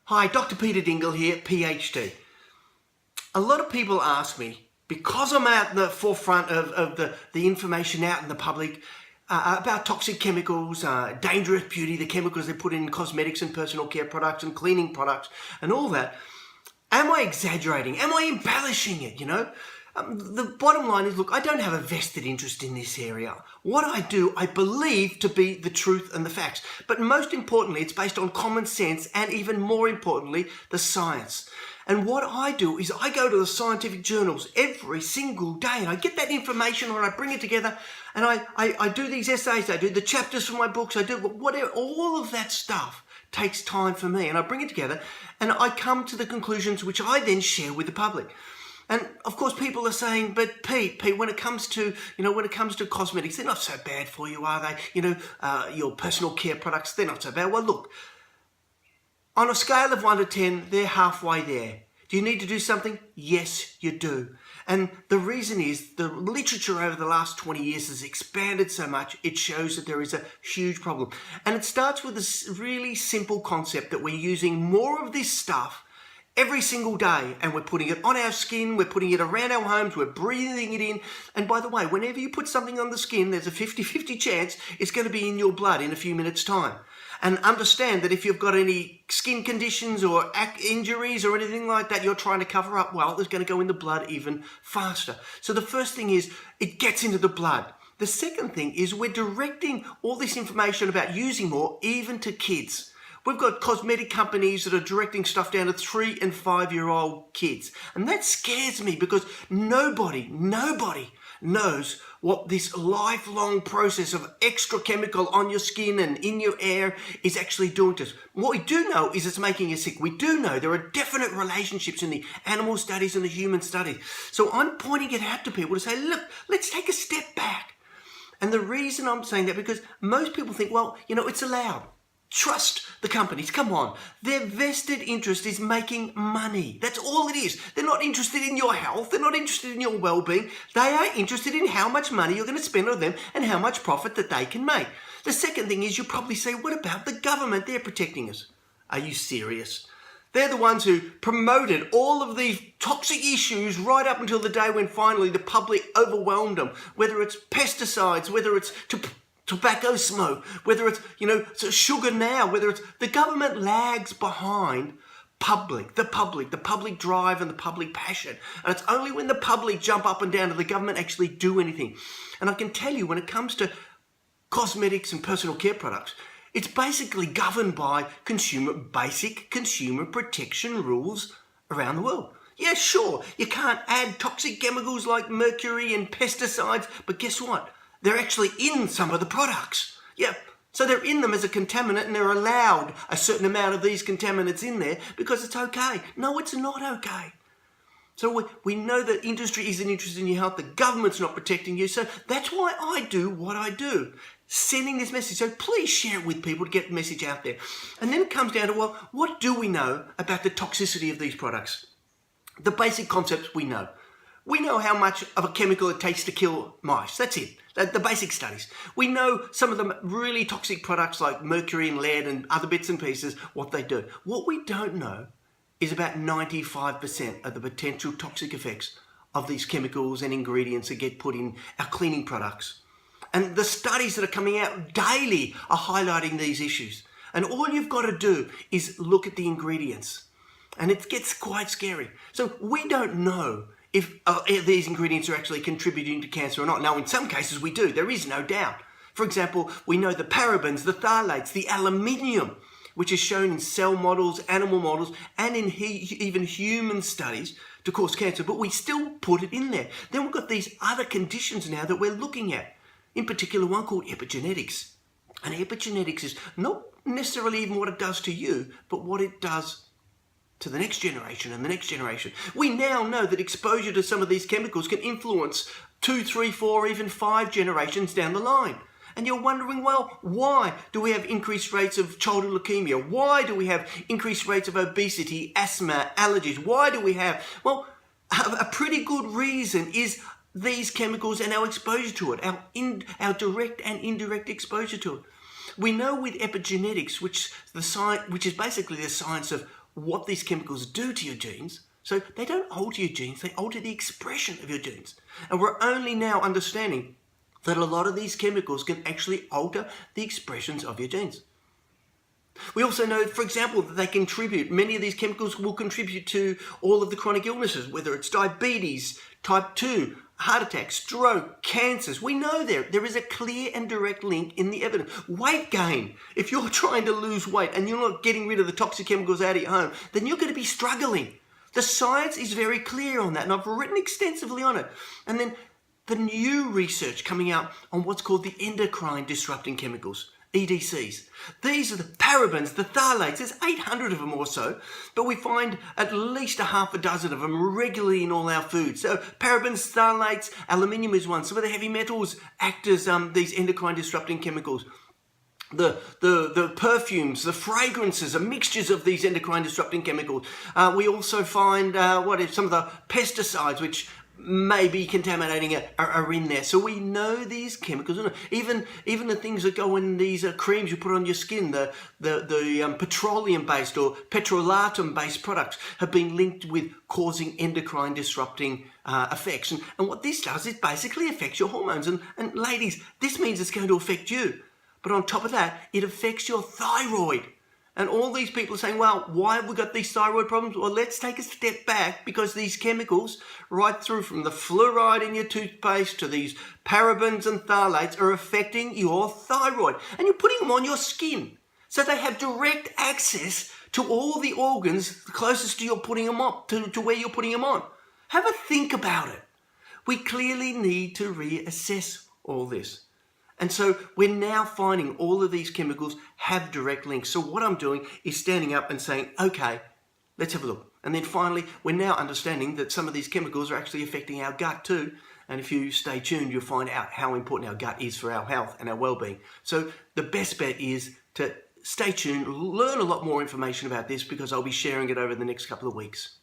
Hi, Dr. Peter Dingle here, PhD. A lot of people ask me, because I'm out in the forefront of the information out in the public about toxic chemicals, dangerous beauty, the chemicals they put in cosmetics and personal care products and cleaning products and all that, am I exaggerating? Am I embellishing it, The bottom line is, look, I don't have a vested interest in this area. What I do, I believe to be the truth and the facts. But most importantly, it's based on common sense and even more importantly, the science. And what I do is I go to the scientific journals every single day and I get that information and I bring it together and I do these essays, I do the chapters for my books, I do whatever, all of that stuff takes time for me and I bring it together and I come to the conclusions which I then share with the public. And of course, people are saying, but Pete, when it comes to, cosmetics, they're not so bad for you, are they? Your personal care products, they're not so bad. Well, look, on a scale of 1 to 10, they're halfway there. Do you need to do something? Yes, you do. And the reason is the literature over the last 20 years has expanded so much, it shows that there is a huge problem. And it starts with this really simple concept that we're using more of this stuff every single day, and we're putting it on our skin, we're putting it around our homes, we're breathing it in. And by the way, whenever you put something on the skin, there's a 50-50 chance it's going to be in your blood in a few minutes' time. And understand that if you've got any skin conditions or injuries or anything like that you're trying to cover up, well, it's going to go in the blood even faster. So the first thing is it gets into the blood. The second thing is we're directing all this information about using more even to kids. We've got cosmetic companies that are directing stuff down to 3 and 5-year-old kids. And that scares me because nobody knows what this lifelong process of extra chemical on your skin and in your air is actually doing to us. What we do know is it's making us sick. We do know there are definite relationships in the animal studies and the human studies. So I'm pointing it out to people to say, look, let's take a step back. And the reason I'm saying that because most people think, well, it's allowed. Trust the companies. Come on. Their vested interest is making money. That's all it is. They're not interested in your health. They're not interested in your well-being. They are interested in how much money you're going to spend on them and how much profit that they can make. The second thing is you'll probably say, what about the government? They're protecting us. Are you serious? They're the ones who promoted all of these toxic issues right up until the day when finally the public overwhelmed them. Whether it's pesticides, whether it's tobacco smoke, whether it's sugar now, whether it's the government lags behind the public drive and the public passion. And it's only when the public jump up and down do the government actually do anything. And I can tell you when it comes to cosmetics and personal care products, it's basically governed by basic consumer protection rules around the world. Yeah, sure, you can't add toxic chemicals like mercury and pesticides, but guess what? They're actually in some of the products. Yeah, so they're in them as a contaminant and they're allowed a certain amount of these contaminants in there because it's okay. No, it's not okay. So we know that industry isn't interested in your health. The government's not protecting you. So that's why I do what I do, sending this message. So please share it with people to get the message out there. And then it comes down to, well, what do we know about the toxicity of these products? The basic concepts we know. We know how much of a chemical it takes to kill mice. That's it. The basic studies. We know some of the really toxic products like mercury and lead and other bits and pieces, what they do. What we don't know is about 95% of the potential toxic effects of these chemicals and ingredients that get put in our cleaning products. And the studies that are coming out daily are highlighting these issues. And all you've got to do is look at the ingredients. And it gets quite scary. So we don't know if these ingredients are actually contributing to cancer or not. Now, in some cases we do. There is no doubt. For example, we know the parabens, the phthalates, the aluminium, which is shown in cell models, animal models, and in even human studies to cause cancer, but we still put it in there. Then we've got these other conditions now that we're looking at, in particular one called epigenetics. And epigenetics is not necessarily even what it does to you, but what it does to the next generation and the next generation. We now know that exposure to some of these chemicals can influence 2, 3, 4, even 5 generations down the line. And you're wondering, well, why do we have increased rates of childhood leukemia? Why do we have increased rates of obesity, asthma, allergies? Why do we have? Well, a pretty good reason is these chemicals and our exposure to it, our direct and indirect exposure to it. We know with epigenetics, which is basically the science of what these chemicals do to your genes. So they don't alter your genes, they alter the expression of your genes. And we're only now understanding that a lot of these chemicals can actually alter the expressions of your genes. We also know, for example, that many of these chemicals will contribute to all of the chronic illnesses, whether it's diabetes, type 2, heart attack, stroke, cancers. We know there is a clear and direct link in the evidence. Weight gain. If you're trying to lose weight and you're not getting rid of the toxic chemicals out of your home, then you're going to be struggling. The science is very clear on that, and I've written extensively on it. And then the new research coming out on what's called the endocrine disrupting chemicals, EDCs. These are the parabens, the phthalates. There's 800 of them or so, but we find at least a half a dozen of them regularly in all our foods. So parabens, phthalates, aluminium is one. Some of the heavy metals act as these endocrine disrupting chemicals. The perfumes, the fragrances, are mixtures of these endocrine disrupting chemicals. We also find some of the pesticides, which may be contaminating are in there. So we know these chemicals. Even the things that go in these creams you put on your skin, the petroleum-based or petrolatum-based products have been linked with causing endocrine disrupting effects. And what this does is basically affects your hormones. And ladies, this means it's going to affect you. But on top of that, it affects your thyroid. And all these people are saying, well, why have we got these thyroid problems? Well, let's take a step back, because these chemicals, right through from the fluoride in your toothpaste to these parabens and phthalates, are affecting your thyroid. And you're putting them on your skin. So they have direct access to all the organs closest to you putting them on, to where you're putting them on. Have a think about it. We clearly need to reassess all this. And so we're now finding all of these chemicals have direct links. So what I'm doing is standing up and saying, okay, let's have a look. And then finally, we're now understanding that some of these chemicals are actually affecting our gut too. And if you stay tuned, you'll find out how important our gut is for our health and our well-being. So the best bet is to stay tuned, learn a lot more information about this, because I'll be sharing it over the next couple of weeks.